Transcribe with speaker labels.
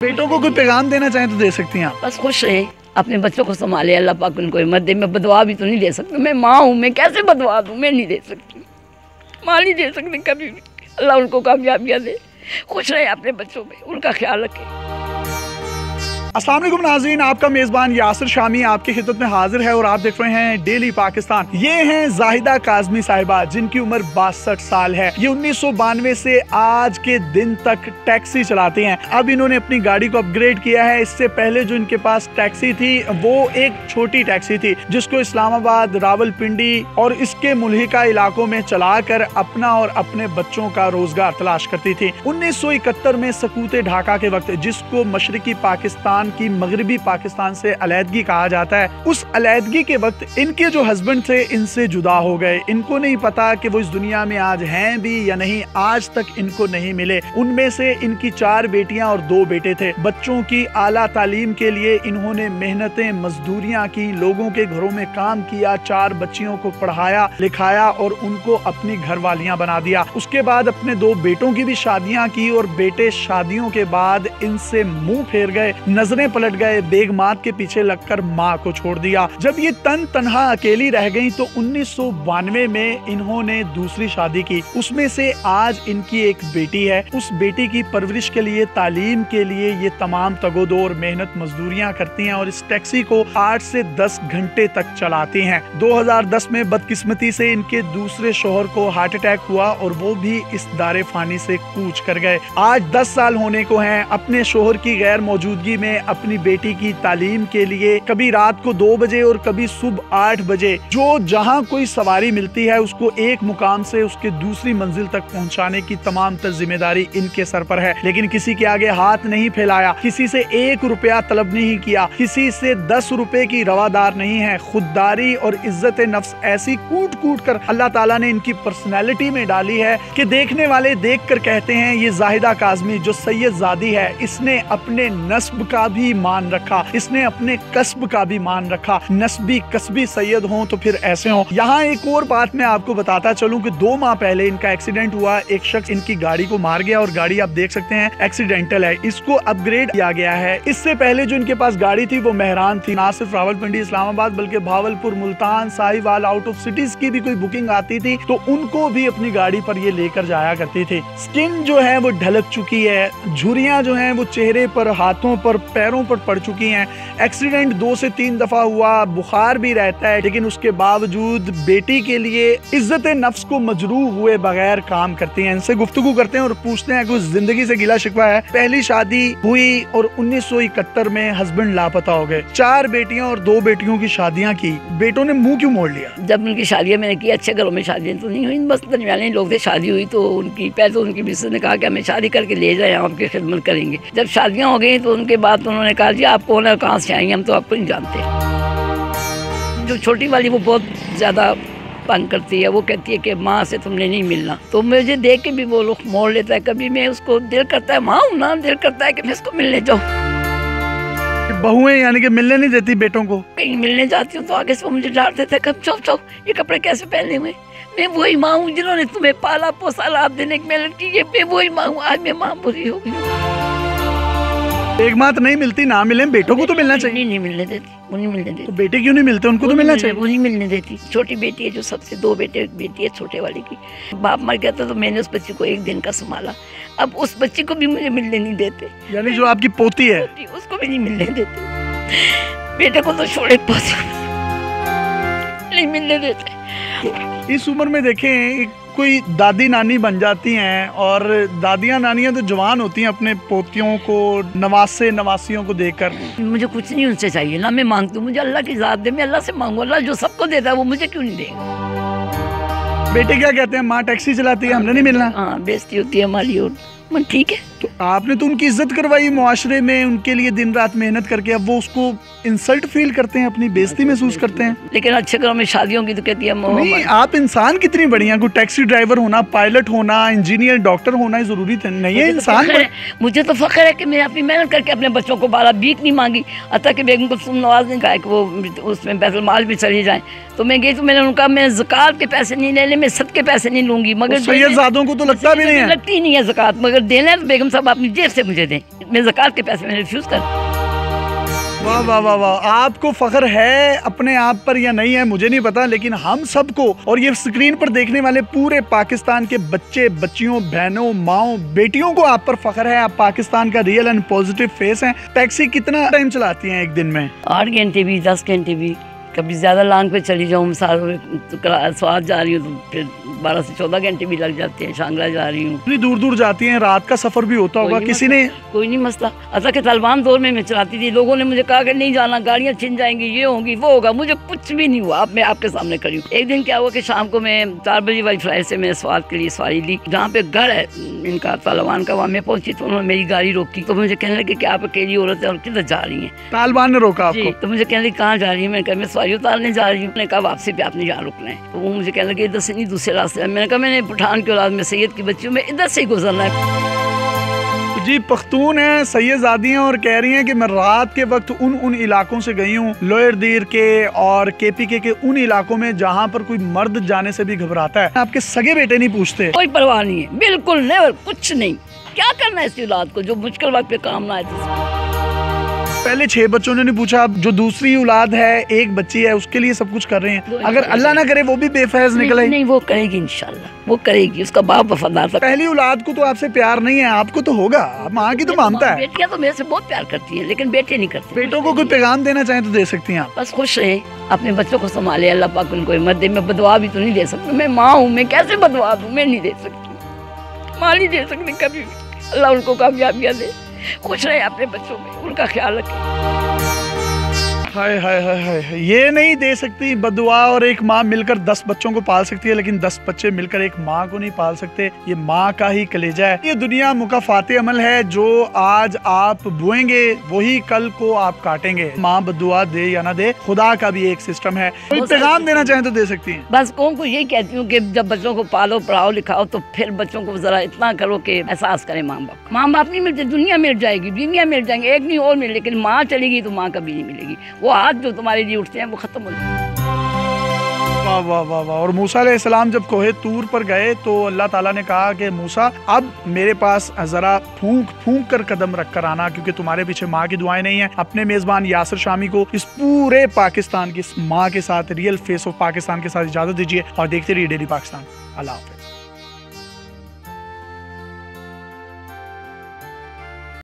Speaker 1: बेटों को कोई पैगाम देना चाहें तो दे सकती हैं आप।
Speaker 2: बस खुश रहे, अपने बच्चों को संभाले, अल्लाह पाक उनको हिम्मत दे। मैं बदवा भी तो नहीं दे सकती, मैं माँ हूँ, मैं कैसे बदवा दूँ? मैं नहीं दे सकती, माँ नहीं दे सकती कभी भी। अल्लाह उनको कामयाबियाँ दे, खुश रहे अपने बच्चों में, उनका ख्याल रखे।
Speaker 1: अस्सलाम वालेकुम नाज़रीन, आपका मेज़बान यासिर शामी आपकी खिदमत में हाजिर है और आप देख रहे हैं डेली पाकिस्तान। ये हैं जाहिदा काज़मी साहिबा, जिनकी उम्र 62 साल है। ये 1992 से आज के दिन तक टैक्सी चलाते हैं। अब इन्होंने अपनी गाड़ी को अपग्रेड किया है। इससे पहले जो इनके पास टैक्सी थी वो एक छोटी टैक्सी थी, जिसको इस्लामाबाद, रावलपिंडी और इसके मुल्हिका इलाकों में चलाकर अपना और अपने बच्चों का रोजगार तलाश करती थी। 1971 में सकूत ढाका के वक्त, जिसको मशरकी पाकिस्तान की मगरबी पाकिस्तान से अलहदगी कहा जाता है, उस अलहदगी के वक्त इनके जो हस्बैंड थे इनसे जुदा हो गए। इनको नहीं पता कि वो इस दुनिया में आज हैं भी या नहीं, आज तक इनको नहीं मिले। उनमें से इनकी 4 बेटियां और 2 बेटे थे। बच्चों की आला तालीम के लिए इन्होंने मेहनतें, मजदूरियां की, लोगों के घरों में काम किया, 4 बच्चियों को पढ़ाया लिखाया और उनको अपनी घरवालियां बना दिया। उसके बाद अपने 2 बेटों की भी शादियां की और बेटे शादियों के बाद इनसे मुंह फेर गए, नजरें पलट गए, बेगमात के पीछे लगकर माँ को छोड़ दिया। जब ये तन्हा अकेली रह गईं तो 1992 में इन्होंने दूसरी शादी की। उसमें से आज इनकी एक बेटी है। उस बेटी की परवरिश के लिए, तालीम के लिए ये तमाम तगोदोर मेहनत मजदूरियां करती हैं और इस टैक्सी को 8 से 10 घंटे तक चलाती हैं। 2010 में बदकिस्मती से इनके दूसरे शोहर को हार्ट अटैक हुआ और वो भी इस दारे फानी से कूच कर गए। आज 10 साल होने को हैं। अपने शोहर की गैर मौजूदगी में अपनी बेटी की तालीम के लिए कभी रात को 2 बजे और कभी सुबह 8 बजे जो जहां कोई सवारी मिलती है उसको एक मुकाम से उसके दूसरी मंजिल तक पहुंचाने की तमाम तर जिम्मेदारी इनके सर पर है। लेकिन किसी के आगे हाथ नहीं फैलाया, किसी से 1 रुपया तलब नहीं किया, किसी से 10 रुपए की रवादार नहीं है। खुददारी और इज्जत नफ्स ऐसी कूट कूट कर अल्लाह ताला ने इनकी पर्सनैलिटी में डाली है कि देखने वाले देख कर कहते हैं ये जाहिदा काज़मी जो सैयद ज़ादी है, इसने अपने नस्ब का भी मान रखा, इसने अपने कस्ब का भी मान रखा। नस्बी कस्बी सैयद हों तो फिर ऐसे हों। यहाँ एक और बात मैं आपको बताता चलूं कि 2 माह पहले इनका एक्सीडेंट हुआ। एक शख्स इनकी गाड़ी को मार गया और गाड़ी आप देख सकते हैं एक्सीडेंटल है, इसको अपग्रेड किया गया है। इससे पहले जो इनके पास गाड़ी थी वो मेहरान थी। ना सिर्फ रावलपिंडी इस्लामाबाद बल्कि Bahawalpur, Multan, Sahiwal, out of cities की भी कोई बुकिंग आती थी तो उनको भी अपनी गाड़ी पर ये लेकर जाया करती थी। स्किन जो है वो ढलक चुकी है, झुर्रियां जो है वो चेहरे पर, हाथों पर, पैरों पर पड़ चुकी हैं। एक्सीडेंट 2 से 3 दफा हुआ, बुखार भी रहता है, लेकिन उसके बावजूद बेटी के लिए इज्जत नफ्स को मजरूह हुए बगैर काम करती हैं। इनसे गुफ्तगू करते हैं और पूछते हैं कि जिंदगी से गिला शिकवा है। पहली शादी हुई और 1971 में हस्बैंड लापता हो गए। 4 बेटियां और 2 बेटियों की शादियां की। बेटों ने मुंह क्यों मोड़ लिया?
Speaker 2: जब उनकी शादियाँ मैंने की, अच्छे घरों में शादियाँ तो नहीं हुई, बस दरमियाने लोग थे। शादी हुई तो उनकी पहले तो उनकी मिसेस ने कहा कि हमें शादी करके ले जाए, आपकी खिदमत करेंगे। जब शादियाँ हो गई तो उनके बाद तो उन्होंने कहा जी आप कौन है, कहाँ से आई, हम तो आपको नहीं जानते। जो छोटी वाली वो बहुत ज़्यादा तंग करती है, वो कहती है कि माँ से तुमने नहीं मिलना, तो मुझे देख के भी वो लोग मोड़ लेता है। कभी मैं उसको दिल करता है, माँ हूँ ना, दिल करता है कि मैं इसको मिलने जाऊँ।
Speaker 1: बहुएं यानी कि मिलने नहीं देती बेटों को?
Speaker 2: कहीं मिलने जाती हूँ तो आगे से वो मुझे डांट देता है, कब चौक चौक ये कपड़े कैसे पहने हुए। मैं वही माँ हूँ जिन्होंने तुम्हें पाला पोसा, लाभ देने की मेहनत की है। मैं वही माँ हूँ, आज मैं माँ बुरी हो गई हूँ।
Speaker 1: एक मात नहीं मिलती, ना मिले, बेटों को तो मिलना चाहिए।
Speaker 2: नहीं मिलने देती, वो नहीं मिलने देती।
Speaker 1: तो बेटे क्यों नहीं मिलते? उनको तो मिलना चाहिए।
Speaker 2: वो नहीं मिलने देती। छोटी बेटी है जो सबसे, 2 बेटी है छोटे वाले की। बाप मर गया था तो मैंने उस बच्ची को 1 दिन का संभाला। अब उस बच्ची को भी मुझे मिलने नहीं देते।
Speaker 1: यानी जो आपकी पोती है
Speaker 2: उसको भी नहीं मिलने देते। बेटे को तो छोड़े, पोती नहीं मिलने देते।
Speaker 1: इस उम्र में देखें कोई दादी नानी बन जाती हैं और दादियाँ नानियाँ तो जवान होती हैं अपने पोतियों को, नवासे नवासियों को देखकर।
Speaker 2: मुझे कुछ नहीं उनसे चाहिए, ना मैं मांगती हूँ, मुझे अल्लाह की ज़ात दे, मैं अल्लाह से मांगू। अल्लाह जो सबको देता है वो मुझे क्यों नहीं देगा?
Speaker 1: बेटे क्या कहते हैं, माँ टैक्सी चलाती है, हमने नहीं मिलना।
Speaker 2: हाँ, बेइज्जती होती है हमारी। और ठीक है,
Speaker 1: तो आपने तो उनकी इज्जत करवाई मुआशरे में, उनके लिए दिन रात मेहनत करके, अब वो उसको इंसल्ट फील करते हैं, अपनी बेइज्जती महसूस करते हैं?
Speaker 2: लेकिन अच्छे घरों में शादियों की तो कहती है
Speaker 1: नहीं, आप इंसान कितनी बढ़िया, कोई टैक्सी ड्राइवर होना, पायलट होना, इंजीनियर, डॉक्टर होना जरूरी नहीं है इंसान।
Speaker 2: मुझे तो फख्र है कि मैं अपनी मेहनत करके अपने बच्चों को बाला भीख नहीं मांगी। अतः कि बेगम कुलसूम नवाज ने कहा कि वो उसमें बैतुल माल भी चली जाए, तो मैं गई तो मैंने उनका मैं ज़कात के पैसे नहीं लेने, मैं सद के पैसे नहीं लूंगी। मगर
Speaker 1: सैयदजादों को तो लगता भी नहीं है,
Speaker 2: लगती नहीं है ज़कात, मगर देना है तो बेगम साहब अपनी जेब से मुझे दें, मैं ज़कात के पैसे मैंने रिफ्यूज़ कर।
Speaker 1: वाह वाह वाह वाह, आपको फख्र है अपने आप पर या नहीं है मुझे नहीं पता, लेकिन हम सबको और ये स्क्रीन पर देखने वाले पूरे पाकिस्तान के बच्चे, बच्चियों, बहनों, माओ, बेटियों को आप पर फख्र है। आप पाकिस्तान का रियल एंड पॉजिटिव फेस हैं। टैक्सी कितना टाइम चलाती हैं एक दिन में?
Speaker 2: 8 घंटे भी, 10 घंटे भी, कभी ज़्यादा लॉन्ग पे चली जाऊँ, मिसाल तो स्वाद जा रही हूँ तो फिर 12 से 14 घंटे भी लग जाते हैं। शांगला जा रही हूँ,
Speaker 1: इतनी दूर दूर जाती हैं, रात का सफर भी होता होगा। किसी ने
Speaker 2: कोई नहीं मसला। अच्छा कि तालिबान दौर में मैं चलाती थी, लोगों ने मुझे कहा कि नहीं जाना, गाड़ियाँ छिन जाएंगी, ये होगी वो होगा, मुझे कुछ भी नहीं हुआ। मैं आपके सामने खड़ी हूँ। एक दिन क्या हुआ कि शाम को मैं 4 बजे वाली फ्लाइट से मैंने स्वाद के लिए सवारी ली, जहाँ पे घर है इनका तालिबान का, वहाँ मैं पहुंची तो उन्होंने मेरी गाड़ी रोकी, तो मुझे कहने लगे कि आप अकेली औरत है और किधर जा रही हैं?
Speaker 1: तालिबान ने रोका आपको?
Speaker 2: तो मुझे कहने लगे कहाँ जा रही है? मैंने कहा मैं सवारी उतारने जा रही हूँ। मैंने कहा वापसी पे आपने यहाँ रुकना है। तो वो मुझे कहने लगे इधर से नहीं, दूसरे रास्ते। मैंने कहा मैंने पठान की औलाद में सैयद की बच्ची हूँ, मैं इधर से ही गुजरना है।
Speaker 1: जी पख्तून है, सैयदजादी हैं और कह रही हैं कि मैं रात के वक्त उन इलाकों से गई हूँ, लोअर दीर के और KPK के उन इलाकों में जहाँ पर कोई मर्द जाने से भी घबराता है। आपके सगे बेटे नहीं पूछते?
Speaker 2: कोई परवाह नहीं है, बिल्कुल नहीं, कुछ नहीं। क्या करना है इस औलाद को जो मुश्किल वक्त पे काम ना आए।
Speaker 1: पहले 6 बच्चों ने नहीं पूछा, अब जो दूसरी औलाद है, एक बच्ची है, उसके लिए सब कुछ कर रहे हैं। अगर अल्लाह ना करे वो भी बेफैज निकले? नहीं, वो करेगी इंशाल्लाह, वो करेगी। उसका बाप वफादार था। पहली औलाद को तो आपसे प्यार नहीं है, आपको तो होगा, माँ की तो मानता है।
Speaker 2: बेटियां तो मेरे से बहुत प्यार करती हैं, लेकिन बेटे नहीं करते।
Speaker 1: बेटों को कोई पैगाम देना चाहें तो दे सकती हैं आप?
Speaker 2: बस खुश रहे, अपने बच्चों को संभाले, अल्लाह पाक उनको हिम्मत दे। मैं बदवा भी तो नहीं दे सकती, मैं माँ हूँ, मैं कैसे बदवा दूँ? मैं नहीं दे सकती, माँ नहीं दे सकती कभी भी। अल्लाह उनको कामयाबियाँ दे, खुश रहे अपने बच्चों में, उनका ख्याल रखें।
Speaker 1: हाय हाय हाय हाय, ये नहीं दे सकती बदुआ, और एक माँ मिलकर 10 बच्चों को पाल सकती है, लेकिन 10 बच्चे मिलकर एक माँ को नहीं पाल सकते। ये माँ का ही कलेजा है। ये दुनिया मुकाफाते अमल है, जो आज आप बोएंगे वही कल को आप काटेंगे। माँ बदुआ दे या ना दे, खुदा का भी एक सिस्टम है। कोई पैगाम देना चाहें तो दे सकती हैं?
Speaker 2: बस कौन को यही कहती हूँ कि जब बच्चों को पालो, पढ़ाओ, लिखाओ, तो फिर बच्चों को जरा इतना करो कि एहसास करें माँ बाप। माँ बाप नहीं मिलते, दुनिया मिल जाएगी, दुनिया मिल जाएंगे, एक नहीं और मिल, लेकिन माँ चलेगी तो माँ कभी नहीं मिलेगी। वो हाथ जो तुम्हारे लिए उठते हैं वो खत्म हो जाते हैं।
Speaker 1: वाह वाह वाह वाह। और मूसा अलैहिस्सलाम जब कोहे तूर पर गए तो अल्लाह ताला ने कहा कि मूसा अब मेरे पास जरा फूंक फूंक कर कदम रख कर आना, क्योंकि तुम्हारे पीछे माँ की दुआएं नहीं है। अपने मेजबान यासिर शामी को, इस पूरे पाकिस्तान की इस माँ के साथ, रियल फेस ऑफ पाकिस्तान के साथ इजाजत दीजिए और देखते रहिए डेली पाकिस्तान। अल्लाह हाफ़िज़।